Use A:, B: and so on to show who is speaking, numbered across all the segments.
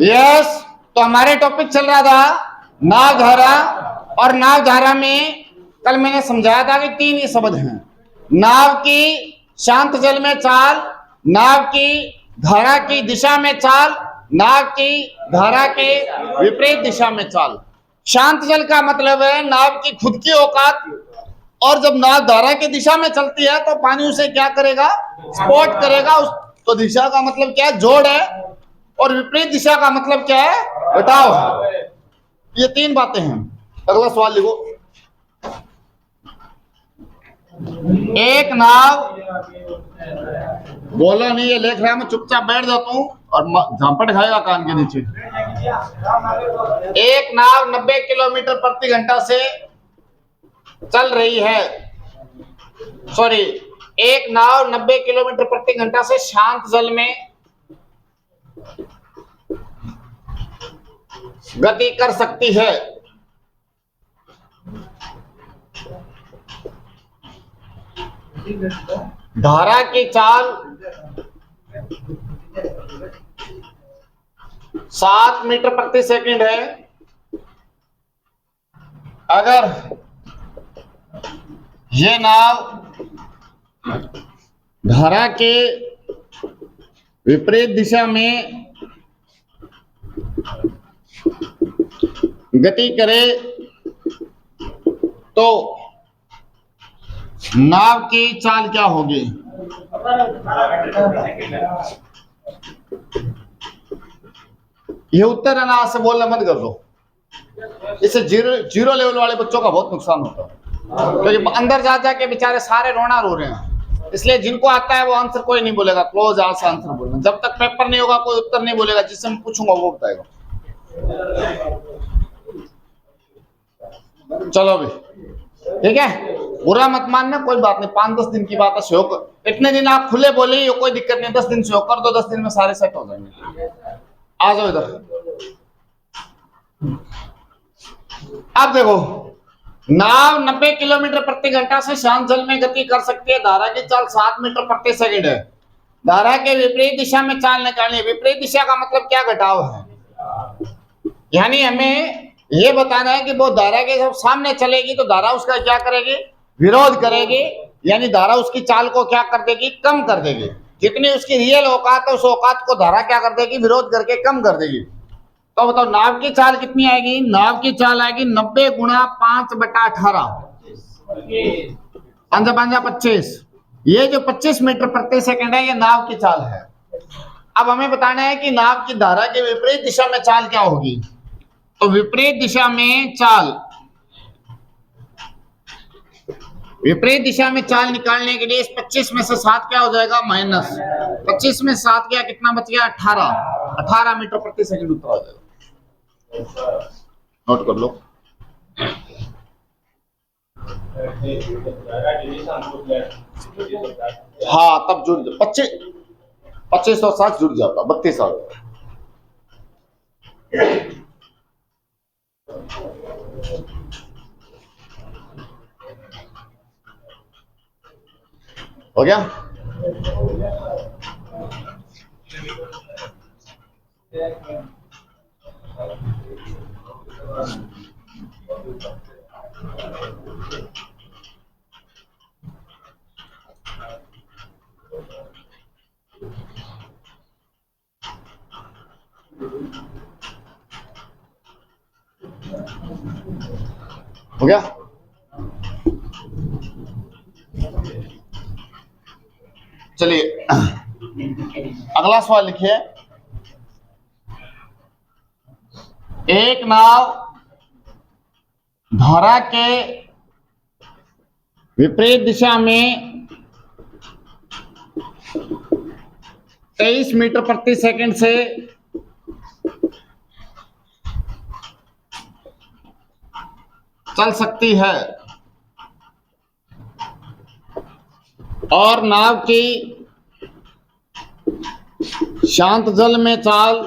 A: Yes, तो हमारे topic चल रहा था नाव धारा, और नाव धारा में कल मैंने समझाया था कि 3 ही शब्द हैं। नाव की शांत जल में चाल, नाव की धारा की दिशा में चाल, नाव की धारा के विपरीत दिशा में चाल। शांत जल का मतलब है नाव की खुद की औकात, और जब नाव धारा की दिशा में चलती है तो पानी उसे क्या करेगा, स्पॉट करेगा। उस तो दिशा का मतलब क्या है, जोड़ है, और विपरीत दिशा का मतलब क्या है, घटाव है। ये 3 बातें हैं। अगला सवाल लिखो। एक नाव, बोलो नहीं, ये लिख रहा है, मैं चुपचाप बैठ जाता हूं और झापट खाएगा कान के नीचे। एक नाव 90 किलोमीटर प्रति घंटा से चल रही है, सॉरी, एक नाव 90 किलोमीटर प्रति घंटा से शांत जल में गति कर सकती है। धारा की चाल 7 मीटर प्रति सेकंड है। अगर ये नाव धारा के विपरीत दिशा में गति करे तो नाव की चाल क्या होगी? ये उत्तर है ना, आज से बोलना मत कर दो। इससे जीरो लेवल वाले बच्चों का बहुत नुकसान होता है, क्योंकि अंदर जा जाके बेचारे सारे रोना रो रहे हैं। इसलिए जिनको आता है वो आंसर कोई नहीं बोलेगा, क्लोज आज से आंसर बोलना। जब तक पेपर नहीं होगा कोई उत्तर नहीं बोलेगा, जिससे मैं पूछूंगा वो बताएगा। चलो भी ठीक है, बुरा मत मानना, कोई बात नहीं, 5-10 दिन की बात है। सहयोग इतने दिन आप खुले बोले, ये कोई दिक्कत नहीं, 10 दिन सहयोग कर दो, 10 दिन में सारे सेट हो जाएंगे। आ जाओ इधर। अब देखो, नाव 90 किलोमीटर प्रति घंटा से शांत जल में गति कर सकती है। धारा की चाल 7 मीटर प्रति सेकंड है। धारा के विपरीत दिशा में चाल निकालनी है। विपरीत दिशा का मतलब क्या, घटाव है। यानी हमें ये बताना है कि वो धारा के जब सामने चलेगी तो धारा उसका क्या करेगी, विरोध करेगी। यानी धारा उसकी चाल को क्या कर देगी, कम कर देगी। जितनी उसकी रियल औकात है उस औकात को धारा क्या कर देगी, विरोध करके कम कर देगी। तो बताओ नाव की चाल कितनी आएगी? नाव की चाल आएगी 90 गुणा 5/18, 5×5 = 25। ये जो 25 मीटर प्रति सेकंड है, ये नाव की चाल है। अब हमें बताना है कि नाव की धारा के विपरीत दिशा में चाल क्या होगी। तो विपरीत दिशा में चाल, विपरीत दिशा में चाल निकालने के लिए इस 25 में से 7 क्या हो जाएगा, माइनस। 25 में 7 गया, कितना बच गया, 18 मीटर प्रति सेकंड उत्तर आ जाएगा। नोट कर लो। हाँ, तब जुड़ 25 और 7 जुड़ जाता, 32 आ गया। हो गया? हो गया? चलिए अगला सवाल लिखिए। एक नाव धारा के विपरीत दिशा में 23 मीटर प्रति सेकंड से चल सकती है, और नाव की शांत जल में चाल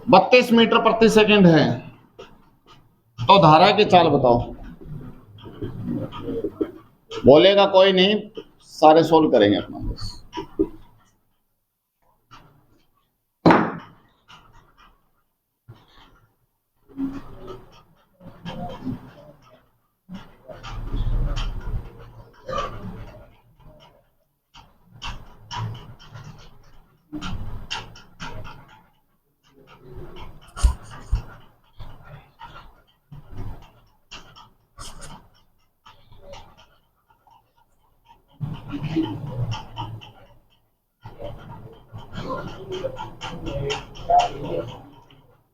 A: 32 मीटर प्रति सेकंड है। तो धारा की चाल बताओ। बोलेगा कोई नहीं, सारे सोल्व करेंगे अपना बस।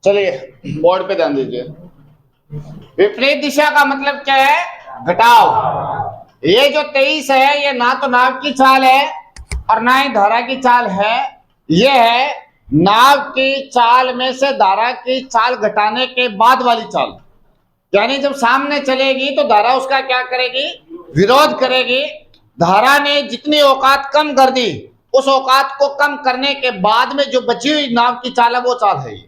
A: चलिए बोर्ड पे ध्यान दीजिए। विपरीत दिशा का मतलब क्या है? घटाव। ये जो 23 है ये ना तो नाव की चाल है और ना ही धारा की चाल है, ये है नाव की चाल में से धारा की चाल घटाने के बाद वाली चाल। यानी जब सामने चलेगी तो धारा उसका क्या करेगी? विरोध करेगी। धारा ने जितनी औकात कम कर दी, उस औकात को कम करने के बाद में जो बची हुई नाव की चाल है वो चाल है ये।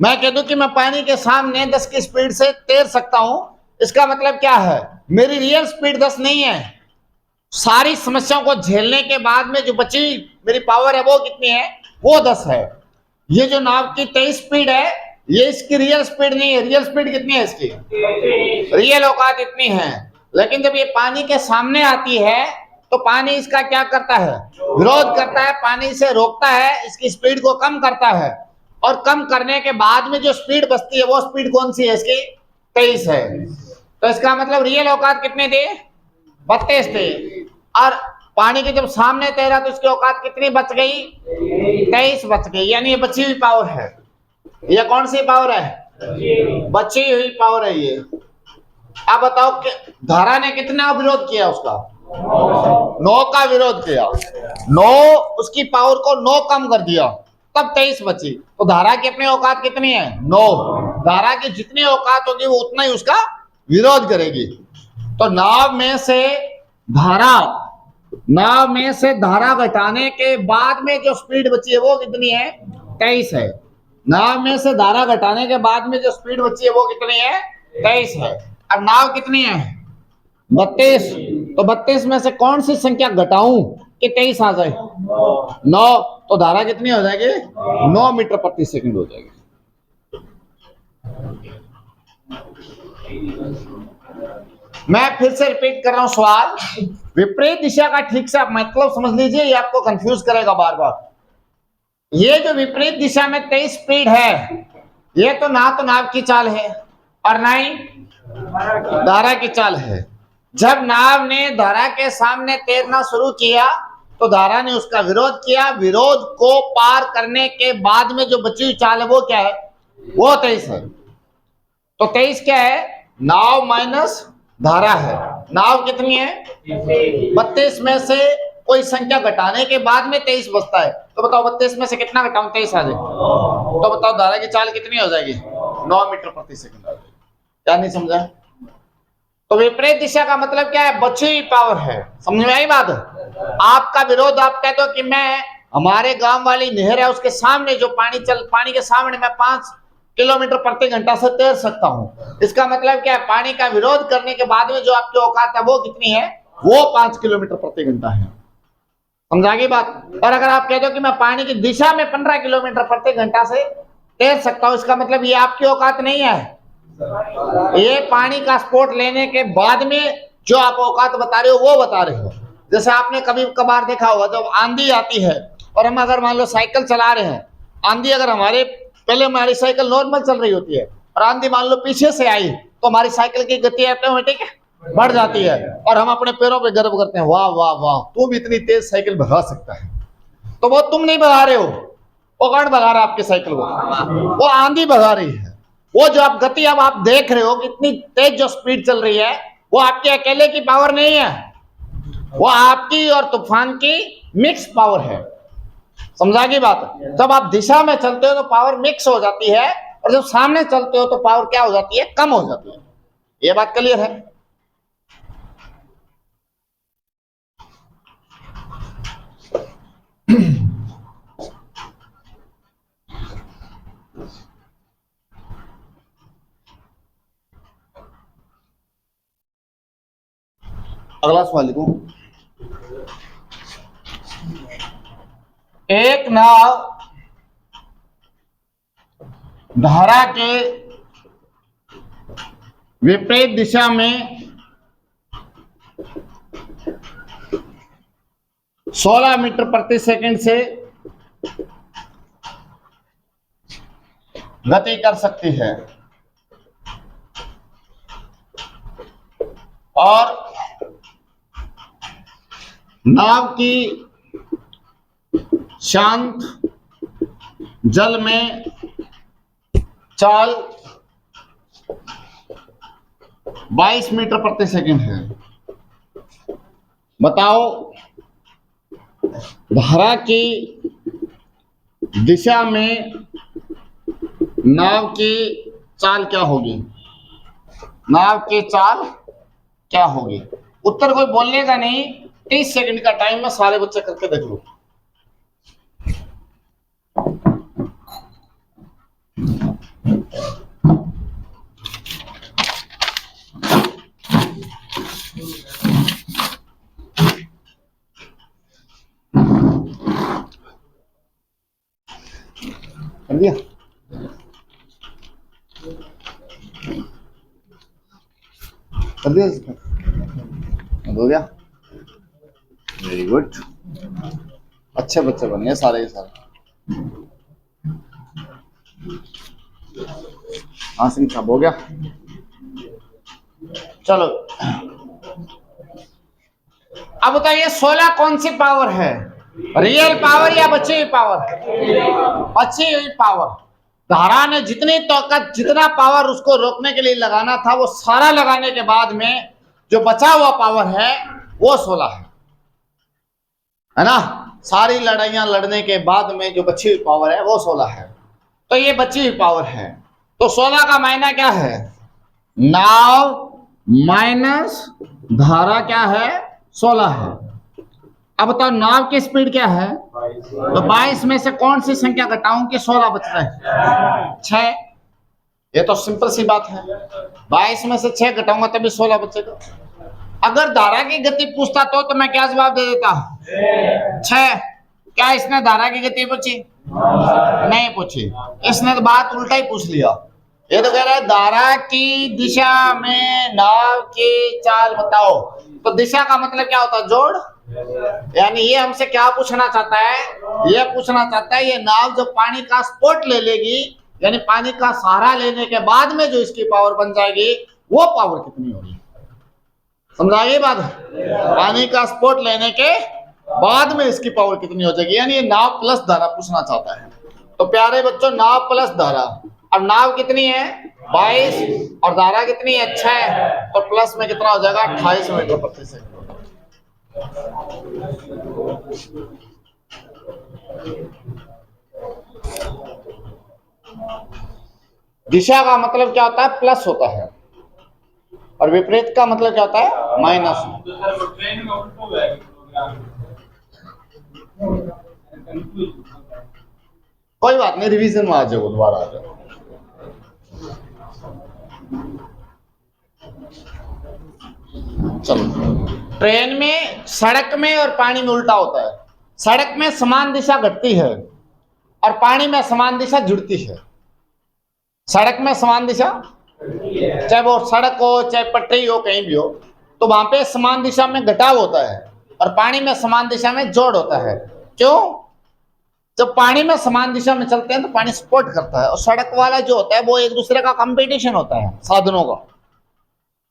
A: मैं कह दूं कि मैं पानी के सामने 10 की स्पीड से तैर सकता हूं, इसका मतलब क्या है? मेरी रियल स्पीड 10 नहीं है। सारी समस्याओं को झेलने के बाद में जो बची मेरी पावर है वो कितनी है? वो 10 है। ये जो नाव की 23 स्पीड है, ये इसकी रियल स्पीड नहीं है। रियल स्पीड कितनी है इसकी? रियल औकात इतनी है। लेकिन जब ये पानी के सामने आती है तो पानी इसका क्या करता है? विरोध करता है, पानी से रोकता है, इसकी स्पीड को कम करता है। और कम करने के बाद में जो स्पीड बचती है वो स्पीड कौन सी है इसकी? 23 है। तो इसका मतलब रियल औकात कितने थे? 32 थे। और पानी के जब सामने तैरा तो इसकी औकात कितनी बच गई? 23 बच गई। यानी ये बची हुई पावर है। ये कौन सी पावर है? बची हुई पावर है ये। अब बताओ कि धारा ने कितना विरोध किया उसका? 9 का विरोध किया। 9, उसकी पावर को 9 कम कर दिया, तब 23 बची। तो धारा की अपनी औकात कितनी है? 9। धारा की जितनी औकात होगी वो उतना ही उसका विरोध करेगी। तो नाव में से धारा घटाने के बाद में जो स्पीड बची है वो कितनी है? 23 है। नाव में से धारा घटाने के बाद में जो स्पीड बची है वो कितनी है? 23 है। अब नाव कितनी है? 32। तो 32 में से कौन सी संख्या घटाऊं कि 23 आ जाए? 9। तो धारा कितनी हो जाएगी? 9 मीटर प्रति सेकंड हो जाएगी। मैं फिर से रिपीट कर रहा हूं सवाल। विपरीत दिशा का ठीक से आप मतलब समझ लीजिए, ये आपको कंफ्यूज करेगा बार बार। ये जो विपरीत दिशा में 23 स्पीड है, ये तो नाव की चाल है और ना ही धारा की चाल है। जब नाव ने धारा के सामने तैरना शुरू किया तो धारा ने उसका विरोध किया। विरोध को पार करने के बाद में जो बची हुई चाल है वो क्या है? वो 23 है। तो 23 क्या है? नाव माइनस धारा है। नाव कितनी है? 32 में से कोई संख्या घटाने के बाद में 23 बचता है। तो बताओ 32 में से कितना घटाऊं 23 आ जाए? तो बताओ धारा की चाल कितनी हो जाएगी? 9 मीटर प्रति सेकंड आ जाएगी। क्या नहीं समझा? तो विपरीत दिशा का मतलब क्या है? बची हुई पावर है। समझ में आई बात? आपका विरोध, आप कहते हो कि मैं, हमारे गांव वाली नहर है उसके सामने जो पानी के सामने मैं 5 किलोमीटर प्रति घंटा से तैर सकता हूं। इसका मतलब क्या है? पानी का विरोध करने के बाद में जो आपकी औकात है वो कितनी है? वो 5 किलोमीटर प्रति घंटा है। समझा गई बात? और अगर आप कहते हो कि मैं पानी की दिशा में 15 किलोमीटर प्रति घंटा से तैर सकता हूं, इसका मतलब ये आपकी औकात नहीं है। ये पानी का स्पोर्ट लेने के बाद में जो आप औकात बता रहे हो वो बता रहे हो। जैसे आपने कभी कभार देखा होगा जब आंधी आती है और हम अगर मान लो साइकिल चला रहे हैं, आंधी अगर पहले हमारी साइकिल नॉर्मल चल रही होती है और आंधी मान लो पीछे से आई तो हमारी साइकिल की गति ऑटोमेटिक बढ़ जाती है और हम अपने पैरों पे गर्व करते हैं, वाह वाह वाह तू भी इतनी तेज साइकिल भगा सकता है। तो वो तुम नहीं भगा रहे हो, वो कौन भगा रहा है आपकी साइकिल को? वो आंधी भगा रही है। वो जो आप गति अब आप देख रहे हो कितनी तेज जो स्पीड चल रही है, वो आपके अकेले की पावर नहीं है, वो आपकी और तूफान की मिक्स पावर है। समझा की बात? जब आप दिशा में चलते हो तो पावर मिक्स हो जाती है और जब सामने चलते हो तो पावर क्या हो जाती है? कम हो जाती है। ये बात क्लियर है? अगला सवाल लिखो। एक नाव धारा के विपरीत दिशा में 16 मीटर प्रति सेकंड से गति कर सकती है और नाव की शांत जल में चाल 22 मीटर प्रति सेकंड है। बताओ धारा की दिशा में नाव की चाल क्या होगी? नाव की चाल क्या होगी? उत्तर कोई बोलेगा नहीं। 30 सेकंड का टाइम में सारे बच्चे करके देख लो। कर दिया? कर दिया? हो गया? Very good. अच्छे बच्चे बन गए सारे के सारे। हाँ सिंह साहब हो गया। चलो अब बताइए 16 कौन सी पावर है? रियल पावर या बची हुई पावर? बची हुई पावर। धारा ने जितनी ताकत जितना पावर उसको रोकने के लिए लगाना था वो सारा लगाने के बाद में जो बचा हुआ पावर है वो 16 है ना। सारी लड़ाइयां लड़ने के बाद में जो बची हुई पावर है वो 16 है। तो ये बची हुई पावर है। तो 16 का मायना क्या है? नाव माइनस धारा क्या है? 16 है। अब बताओ नाव की स्पीड क्या है? तो 22 में से कौन सी संख्या घटाऊं कि 16 बच रहे? 6। ये तो सिंपल सी बात है। 22 में से 6 घटाऊंगा तभी 16 बचेगा। अगर धारा की गति पूछता तो मैं क्या जवाब दे देता? 6। क्या इसने धारा की गति पूछी? नहीं पूछी। इसने तो बात उल्टा ही पूछ लिया। ये तो कह रहा है धारा की दिशा में नाव की चाल बताओ। तो दिशा का मतलब क्या होता है? जोड़। यानी ये हमसे क्या पूछना चाहता है? ये पूछना चाहता है ये नाव जब पानी का स्पोर्ट ले लेगी यानी पानी का सहारा लेने के बाद में जो इसकी पावर बन जाएगी वो पावर कितनी होगी? समझाइए बात। पानी का स्पोर्ट लेने के बाद में इसकी पावर कितनी हो जाएगी? यानी ये नाव प्लस धारा पूछना चाहता है। तो प्यारे बच्चों नाव प्लस धारा। अब नाव कितनी है? 22 और धारा कितनी है? 6 और प्लस में कितना हो जाएगा? 28 मीटर प्रति सेकंड। दिशा का मतलब क्या होता है? प्लस होता है और विपरीत का मतलब क्या होता है? माइनस। कोई बात नहीं रिवीजन में आ जाओ दोबारा आ जाओ। चलो ट्रेन में सड़क में और पानी में उल्टा होता है। सड़क में समान दिशा घटती है और पानी में समान दिशा जुड़ती है। सड़क में समान दिशा चाहे वो सड़क हो चाहे पटरी हो कहीं भी हो तो वहां पे समान दिशा में घटाव होता है और पानी में समान दिशा में जोड़ होता है। क्यों? जब पानी में समान दिशा में चलते हैं तो पानी सपोर्ट करता है और सड़क वाला जो होता है वो एक दूसरे का कंपटीशन होता है।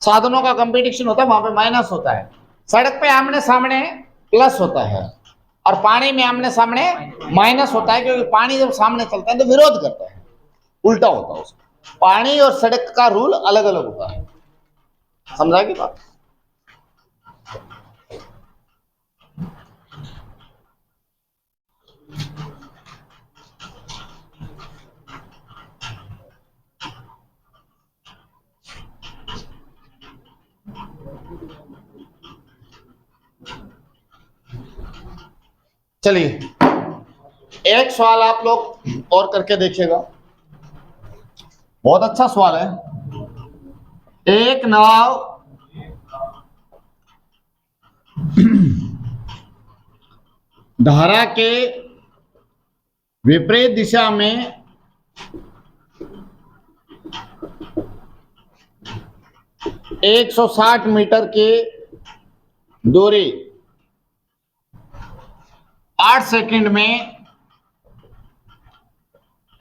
A: साधनों का कंपटीशन होता है। वहां पे माइनस होता है। सड़क पे आमने सामने प्लस होता है और पानी में आमने सामने माइनस होता है क्योंकि पानी जब सामने चलता है तो विरोध करता है। उल्टा होता है उसका। पानी और सड़क का रूल अलग अलग होता है। समझा की बात? चलिए एक सवाल आप लोग और करके देखिएगा। बहुत अच्छा सवाल है। एक नाव धारा के विपरीत दिशा में 160 मीटर की दूरी 8 सेकंड में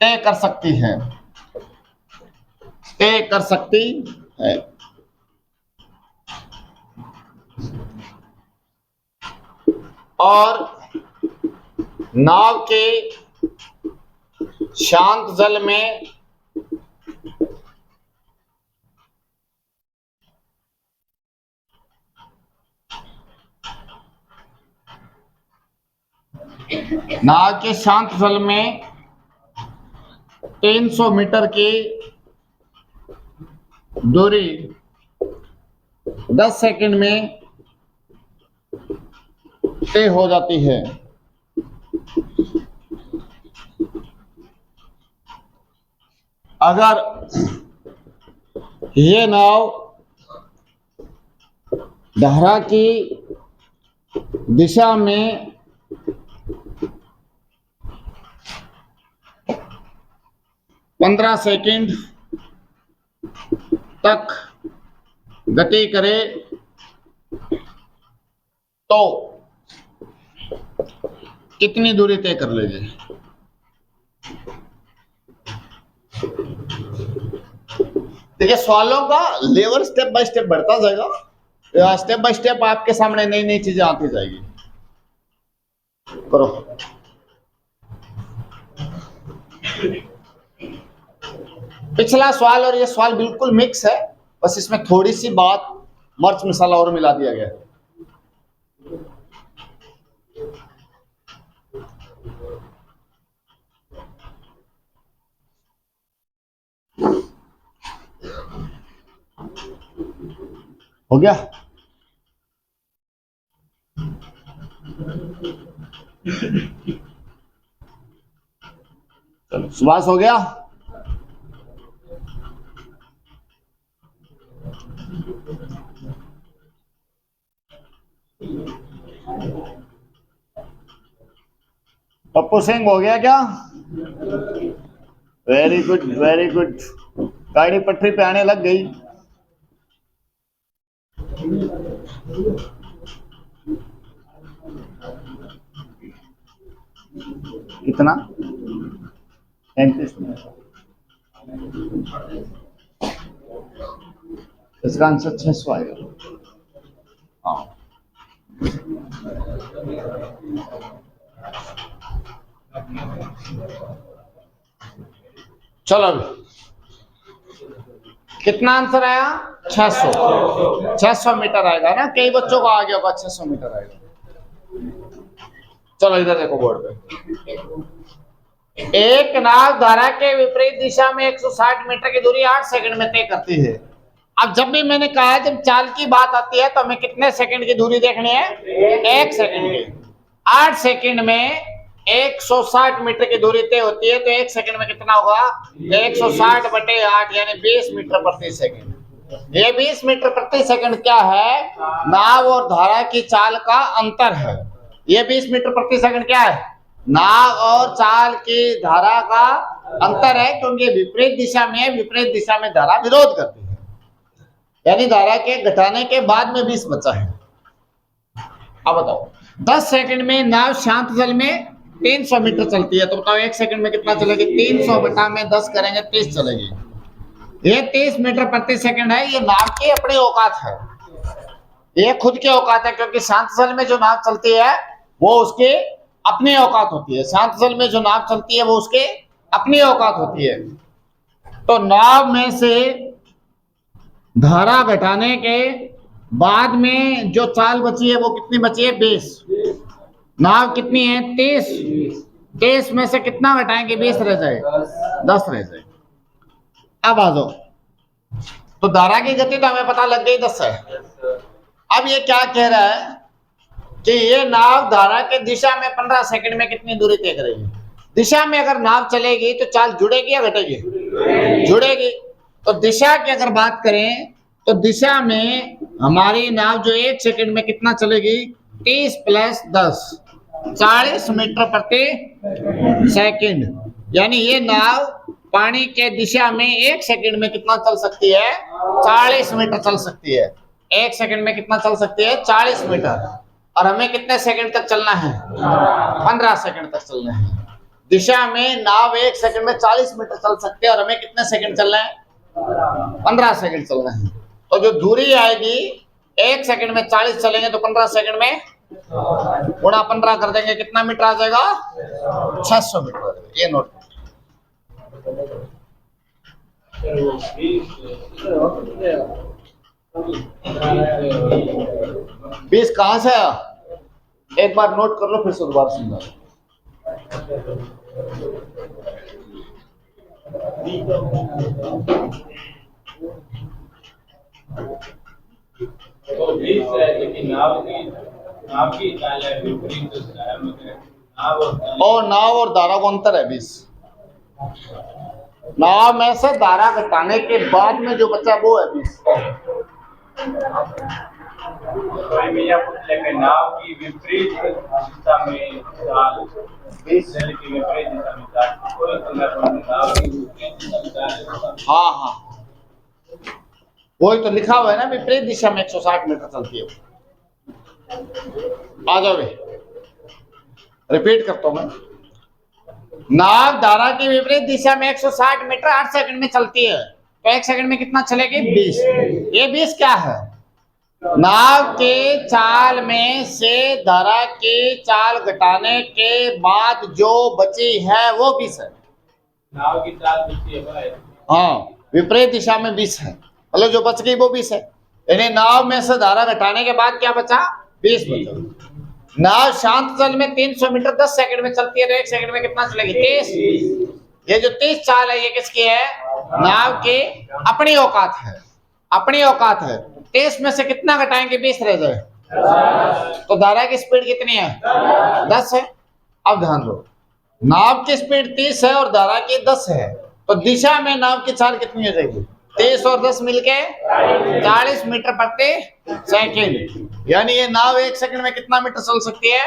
A: तय कर सकती है, तय कर सकती है। और नाव के शांत जल में नाव के शांत जल में 300 मीटर की दूरी 10 सेकंड में तय हो जाती है। अगर ये नाव धारा की दिशा में 15 सेकंड तक गति करे तो कितनी दूरी तय कर लेगी? देखिए, सवालों का लेवल स्टेप बाय स्टेप बढ़ता जाएगा। स्टेप बाय स्टेप आपके सामने नई नई चीजें आती जाएगी। करो। पिछला सवाल और ये सवाल बिल्कुल मिक्स है, बस इसमें थोड़ी सी बात मिर्च मसाला और मिला दिया गया है। हो गया? चलो, सुभाष हो गया? पप्पू सिंह हो गया क्या? Very good, very good. गाड़ी पटरी पे आने लग गई। कितना? 35 मिनट। इसका आंसर 600 आएगा। हाँ, चलो अभी कितना आंसर आया? 600 मीटर आएगा ना। कई बच्चों को आ गया होगा 600 मीटर आएगा। चलो इधर देखो बोर्ड पे। एक नाव धारा के विपरीत दिशा में 160 मीटर की दूरी 8 सेकंड में तय करती है। अब जब भी मैंने कहा है, जब चाल की बात आती है तो हमें कितने सेकंड की दूरी देखनी है? 1 सेकंड की। 8 सेकंड में 160 मीटर की दूरी तय होती है, तो 1 सेकंड में कितना होगा? 160/8 यानी 20 मीटर प्रति सेकंड। ये 20 मीटर प्रति सेकंड क्या है? नाव और धारा की चाल का अंतर है। ये 20 मीटर प्रति सेकंड क्या है? नाव और चाल की धारा का अंतर है, क्योंकि विपरीत दिशा में धारा विरोध करती है। यानी धारा के घटाने के बाद में 20 बचा है। अब बताओ, 10 सेकंड में नाव शांत जल में 300 मीटर चलती है, तो बताओ 1 सेकंड में कितना चलेगी? 300/10 करेंगे 30 चलेगी। ये 30 मीटर प्रति सेकंड है। ये नाव की अपनी औकात है, ये खुद की औकात है, क्योंकि शांत जल में जो नाव चलती है वो उसके अपनी औकात होती है। शांत जल में जो नाव चलती है वो उसके अपनी औकात होती है। तो नाव में से धारा घटाने के बाद में जो चाल बची है वो कितनी बची है? 20। नाव कितनी है? 30। 30 में से कितना घटाएंगे? 20 रह जाए, 10 रह जाए। अब आ जाओ, तो धारा की गति तो हमें पता लग गई 10 है। अब ये क्या कह रहा है कि ये नाव धारा के दिशा में 15 सेकंड में कितनी दूरी तय करेगी? दिशा में अगर नाव चलेगी तो चाल जुड़ेगी या घटेगी? जुड़ेगी। तो दिशा की अगर बात करें तो दिशा में हमारी नाव जो 1 सेकंड में कितना चलेगी? 30 प्लस 10 40 मीटर प्रति सेकंड। यानी ये नाव पानी के दिशा में 1 सेकंड में कितना चल सकती है? 40 मीटर चल सकती है। 1 सेकंड में कितना चल सकती है? 40 मीटर। और हमें कितने सेकंड तक चलना है? 15 सेकंड तक चलना है। दिशा में नाव 1 सेकंड में 40 मीटर चल सकती है और हमें कितने सेकंड चलना है? 15 सेकंड चलना है। तो जो दूरी आएगी 1 सेकंड में 40 चलेंगे तो 15 सेकंड में गुणा 15 कर देंगे, कितना मीटर आ जाएगा? 600 मीटर आ जाएगा। ये नोट 20 कहां से आया? एक बार नोट कर लो फिर से दोबारा समझा।
B: तो 20 है लेकिन नाव की चाल है विपरीत है, मतलब
A: नाव और धारा को अंतर है 20। नाव में से धारा घटाने के बाद में जो बचा वो है 20।
B: नाव की विपरीत दिशा में चाल, 20 की विपरीत दिशा में चाल, कोई नाव की विपरीत दिशा में चाल।
A: हाँ हाँ, वही तो लिखा हुआ है ना, विपरीत दिशा में 160 मीटर चलती है। आ जाओ, रिपीट करता हूं मैं। नाव धारा की विपरीत दिशा में 160 मीटर 8 सेकंड में चलती है, तो 1 सेकंड में कितना चलेगी? 20। ये 20 क्या है? नाव के चाल में से धारा की चाल घटाने के बाद जो बची है वो 20 है।
B: नाव की चाल बची है भाई।
A: हाँ, विपरीत दिशा में 20 है, मतलब जो बच गई वो 20 है। यानी नाव में से धारा घटाने के बाद क्या बचा? 20 बचा। नाव शांत जल में 300 मीटर 10 सेकंड में चलती है, तो 1 सेकंड में कितना चलेगी? 30। ये जो 30 चाल है ये किसकी है? नाव की अपनी औकात है, अपनी औकात है। 30 में से कितना घटाएंगे? 20 रह जाए, तो धारा की स्पीड कितनी है? 10 है। अब ध्यान दो, नाव की स्पीड 30 है और धारा की 10 है, तो दिशा में नाव की चाल कितनी हो जाएगी? 30 और 10 मिलके 40 मीटर प्रति सेकंड। यानी ये नाव 1 सेकंड में कितना मीटर चल सकती है?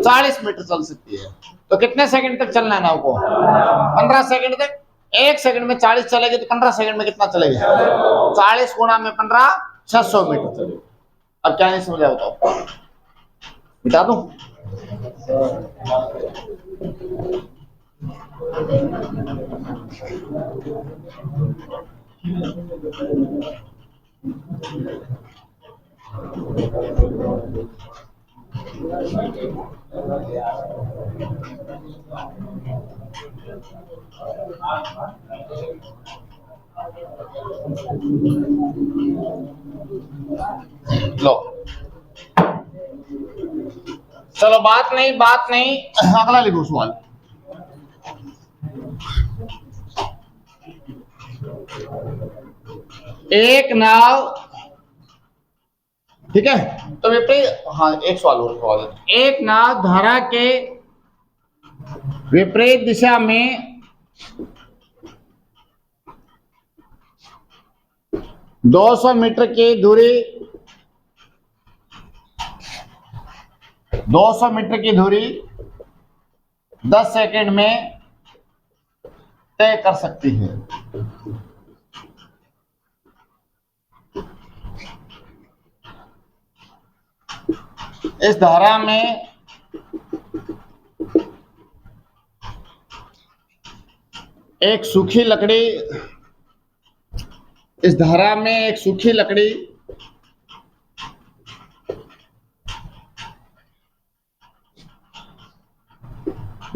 A: 40 मीटर चल सकती है। तो कितने सेकंड तक चलना है नाव को? 15 सेकंड तक। 1 सेकंड में 40 चलेगी तो 15 सेकंड में कितना चलेगी? 40 गुणा में 15, 600 मीटर चलेगी। अब क्या नहीं समझा बताओ? मिटा दूं? लो चलो, बात नहीं, अगला लिखो सवाल। एक नाव, ठीक है, तो विपरीत, हाँ एक सवाल और। एक नाव धारा के विपरीत दिशा में 200 मीटर की दूरी 200 मीटर की दूरी 10 सेकंड में तय कर सकती है। इस धारा में एक सूखी लकड़ी, इस धारा में एक सूखी लकड़ी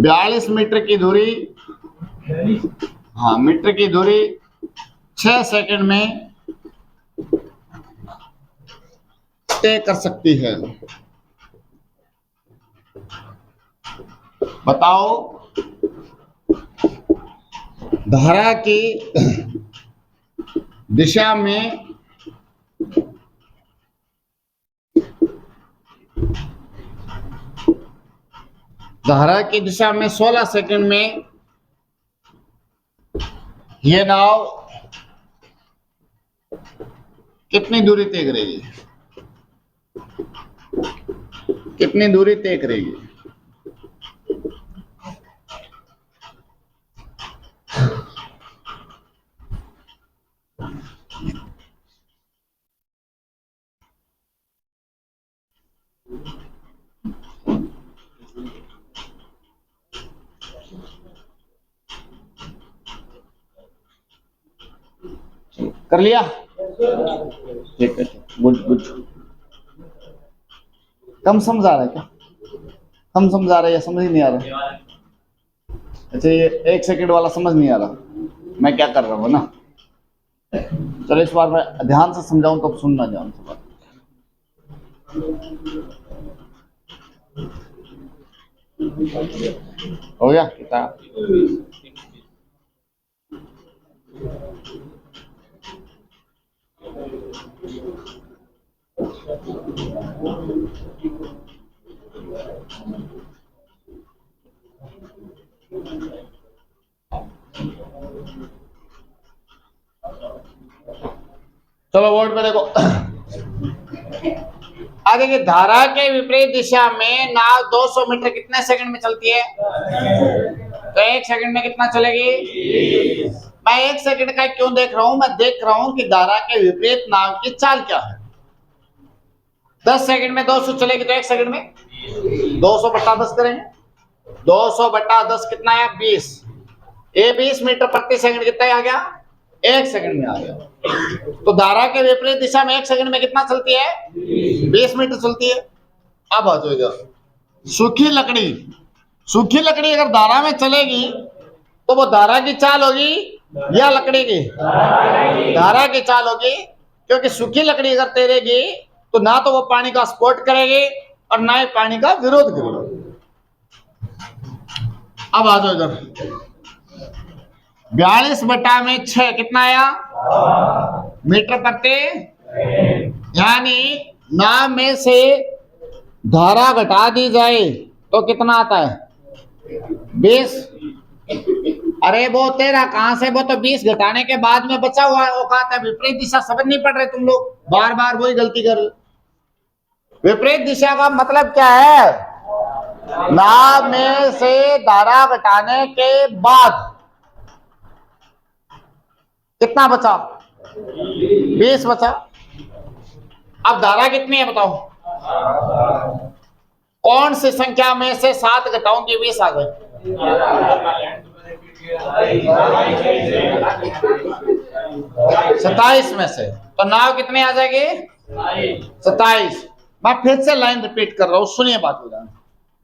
A: 42 मीटर की दूरी, हाँ मीटर की दूरी 6 सेकंड में तय कर सकती है। बताओ, धारा की दिशा में धारा की दिशा में 16 सेकंड में यह नाव कितनी दूरी तय करेगी? कितनी दूरी तय करेगी? कर लिया? ठीक है, गुड गुड। कम समझ आ रहा है क्या? कम समझ आ रहा है या समझ ही नहीं आ रहा? अच्छा, ये 1 सेकंड वाला समझ नहीं आ रहा मैं क्या कर रहा हूँ ना। चलो इस बार मैं ध्यान से समझाऊं तब सुनना ध्यान से बात। हो गया किताब? चलो बोर्ड पे देखो। आगे की धारा के विपरीत दिशा में नाव 200 मीटर कितने सेकंड में चलती है? तो 1 सेकंड में कितना चलेगी? मैं 1 सेकंड का क्यों देख रहा हूं? मैं देख रहा हूं कि धारा के विपरीत नाव की चाल क्या है। 10 सेकंड में 200 चलेगी तो 1 सेकंड में 200 बटा 10 करेंगे। 200 बटा 10 कितना है? 20। ये 20 मीटर प्रति सेकंड कितना आ गया? 1 सेकंड में आ गया। तो धारा के विपरीत दिशा में 1 सेकंड में कितना चलती है? 20 मीटर चलती है। अब आ जाओ इधर। सूखी लकड़ी, सूखी लकड़ी अगर धारा में चलेगी तो वो धारा की चाल होगी या लकड़ी की? धारा की चाल होगी, क्योंकि सूखी लकड़ी अगर तैरेगी तो ना तो वो पानी का सपोर्ट करेगी और ना ही पानी का विरोध करेगी। अब आ जाओ इधर। 42 बटा में 6 कितना आया? मीटर प्रति, यानी नाव में से धारा घटा दी जाए तो कितना आता है? 20। अरे वो तेरा कहां से? वो तो 20 घटाने के बाद में बचा हुआ है। वो कहता है विपरीत दिशा। समझ नहीं पड़ रहे तुम लोग, बार बार वही गलती कर रहे। विपरीत दिशा का मतलब क्या है? नाव में से धारा घटाने के बाद कितना बचा? 20 बचा। अब धारा कितनी है बताओ? कौन सी संख्या में से 7 घटाओगे 20 आ गए? 27 में से। तो नाव कितनी आ जाएगी? 27। मैं फिर से लाइन रिपीट कर रहा हूं, सुनिए बात को।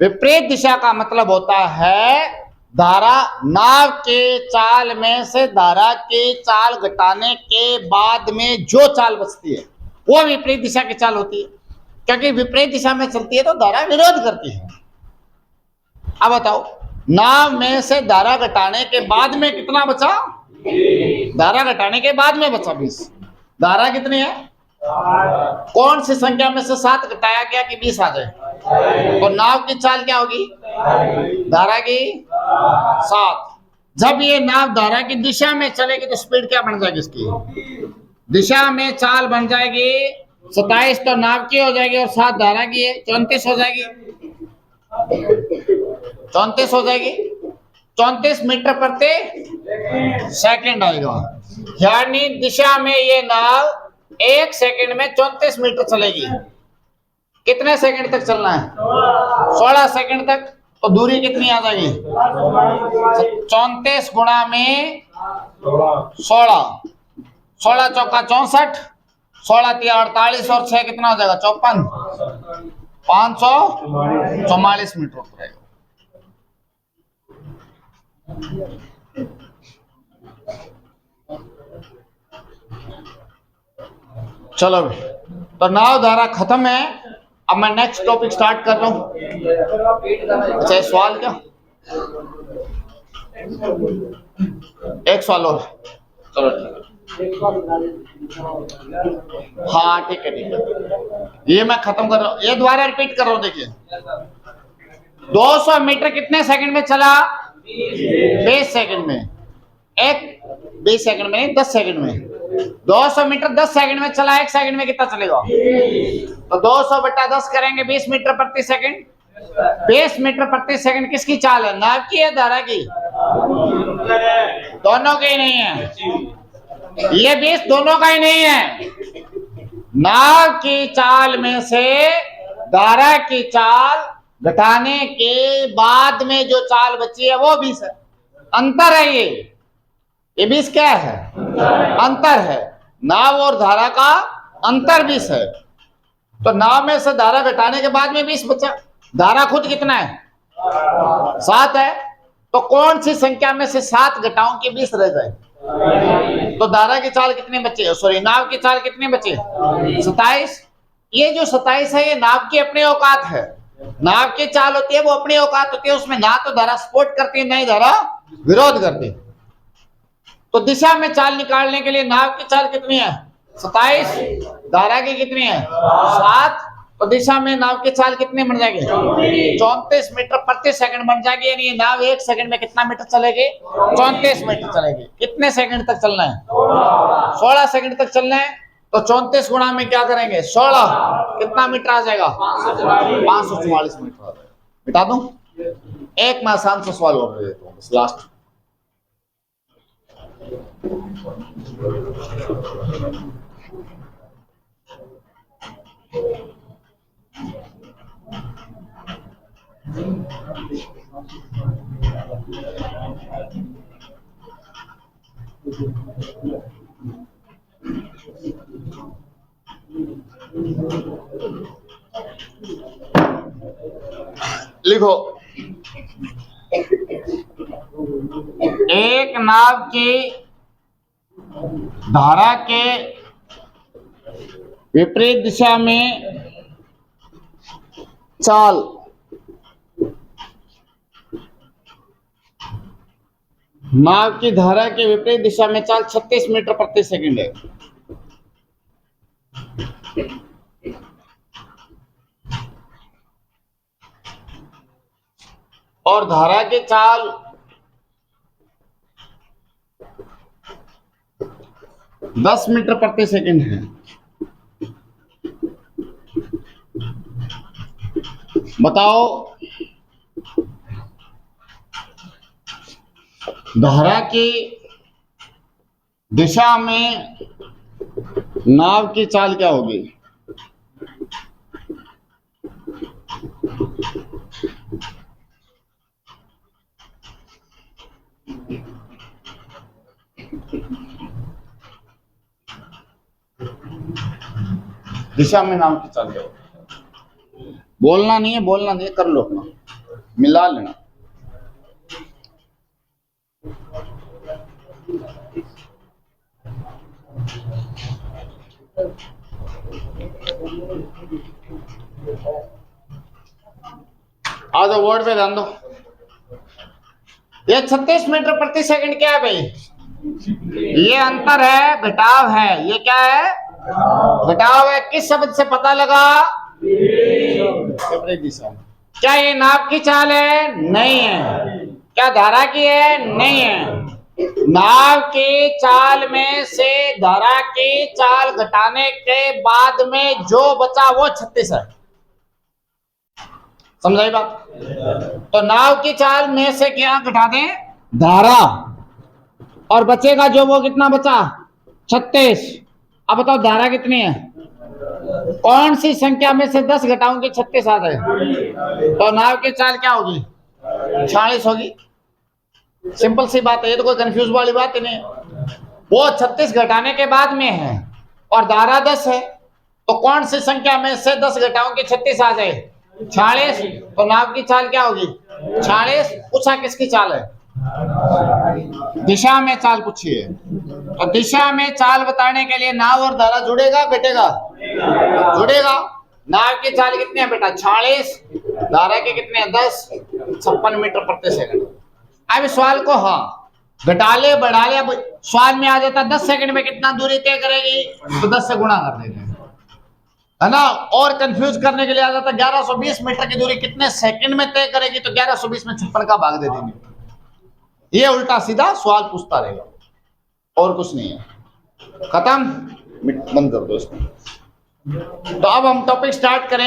A: विपरीत दिशा का मतलब होता है धारा, नाव के चाल में से धारा के चाल घटाने के बाद में जो चाल बचती है वो विपरीत दिशा की चाल होती है, क्योंकि विपरीत दिशा में चलती है तो धारा विरोध करती है। अब बताओ, नाव में से धारा घटाने के बाद में कितना बचा? धारा घटाने के बाद में बचा 20। धारा कितनी है? कौन सी संख्या में से 7 घटाया गया कि 20 आ जाए? तो नाव की चाल क्या होगी? धारा की 7। जब ये नाव धारा की दिशा में चलेगी तो स्पीड क्या बन जाएगी इसकी? दिशा में चाल बन जाएगी 27 तो नाव की हो जाएगी और 7 धारा की है, 34 हो जाएगी। 34 हो जाएगी। 34 मीटर प्रति सेकंड आएगा। यानी दिशा में ये नाव 1 सेकंड में 34 मीटर चलेगी। कितने सेकंड तक चलना है? 16 सेकंड तक। तो दूरी कितनी आ जाएगी? 34 गुणा में 16। 16 चौका 64, 16 तिया 48 और 6 कितना हो जाएगा? 54। 544 मीटर रहेगा। चलो भी, तो नाव धारा खत्म है। अब मैं नेक्स्ट टॉपिक स्टार्ट कर रहा हूं। अच्छा, सवाल क्या? एक सवाल और। चलो ठीक है। हाँ ठीक है ठीक है, ये मैं खत्म कर रहा हूं। ये दोबारा रिपीट कर रहा हूं। देखिए, 200 मीटर कितने सेकंड में चला? 20 सेकंड में। 20 सेकंड में नहीं, 10 सेकंड में। 200 मीटर 10 सेकंड में चला, 1 सेकंड में कितना चलेगा? तो 200 बटा 10 करेंगे 20 मीटर प्रति सेकंड। 20 मीटर प्रति सेकंड किसकी चाल है? नाव की है धारा की? दोनों की नहीं है, ये 20 दोनों का ही नहीं है। नाव की चाल में से धारा की चाल घटाने के बाद में जो चाल बची है वो 20 है। अंतर है ये 20 क्या है? अंतर है। नाव और धारा का अंतर 20 है। तो नाव में से धारा घटाने के बाद में 20 बचा। धारा खुद कितना है? 7 है। तो कौन सी संख्या में से 7 घटाऊं कि 20 रह जाए? तो धारा की चाल कितनी बचे? सॉरी, नाव की चाल कितनी बचे? 27। ये जो 27 है ये नाव की अपनी औकात है। नाव की चाल होती है वो अपनी औकात होती है, उसमें ना तो धारा सपोर्ट करती है ना ही धारा विरोध करती है। तो दिशा में चाल निकालने के लिए नाव की चाल कितनी है? 27। धारा की कितनी है? 7। तो दिशा में नाव की चाल कितनी बन जाएगी? 34 मीटर प्रति सेकंड बन जाएगी। यानी नाव 1 सेकंड में कितना मीटर चलेगी? 34 मीटर चलेगी। कितने सेकंड तक चलना है? 16 सेकंड तक चलना है। तो 34 गुणा में क्या करेंगे? 16। कितना मीटर आ जाएगा? 544 मीटर आ जाएगा। मिटा दूं? एक मैं आसान सा सवाल और दे देता हूं बस लास्ट। लिखो, एक नाव की धारा के विपरीत दिशा में चाल नाव की धारा के विपरीत दिशा में चाल 36 मीटर प्रति सेकंड है। और धारा की चाल 10 मीटर प्रति सेकंड है। बताओ धारा की दिशा में नाव की चाल क्या होगी? दिशा में नाव की चाल क्या होगी? बोलना नहीं है, बोलना नहीं है, कर लो अपना, मिला लेना। आ जाओ, वर्ड पे ध्यान दो। ये 36 मीटर प्रति सेकंड क्या है भाई? ये अंतर है, घटाव है। ये क्या है? घटाव है। किस शब्द से पता लगा? विपरीत दिशा। क्या ये नाव की चाल है? नहीं है। क्या धारा की है? नहीं है। नाव की चाल में से धारा की चाल घटाने के बाद में जो बचा वो 36 है। समझाई बात? तो नाव की चाल में से क्या घटा दें? धारा, और बचेगा जो वो कितना बचा? 36। अब बताओ धारा कितनी है? कौन सी संख्या में से 10 घटाऊंगी 36 आ जाए? तो नाव की चाल क्या होगी? 46 होगी। सिंपल सी बात है, ये तो कोई कंफ्यूज वाली बात ही नहीं। वो 36 घटाने के बाद में है और धारा 10 है, तो कौन सी संख्या में से 10 घटाऊंगी 36 आ जाए? 46। तो नाव की चाल क्या होगी? 46। पूछा किसकी चाल है? दिशा में चाल पूछी है। तो दिशा में चाल बताने के लिए नाव और धारा जुड़ेगा घटेगा? जुड़ेगा। नाव की चाल कितनी है बेटा? 46। धारा के कितने हैं? 10। 56 मीटर प्रति सेकंड। अब सवाल को हाँ घटा ले बढ़ा ले। अब सवाल में आ जाता 10 सेकंड में कितना दूरी तय करेगी, तो 10 से गुणा कर देंगे, है ना। और कंफ्यूज करने के लिए आ जाता 1120 मीटर की दूरी कितने सेकंड में तय करेगी, तो 1120 में 56 का भाग दे देंगे। ये उल्टा सीधा सवाल पूछता रहेगा और कुछ नहीं है। खत्म, बंद कर दो इसको। तो अब हम टॉपिक स्टार्ट करें।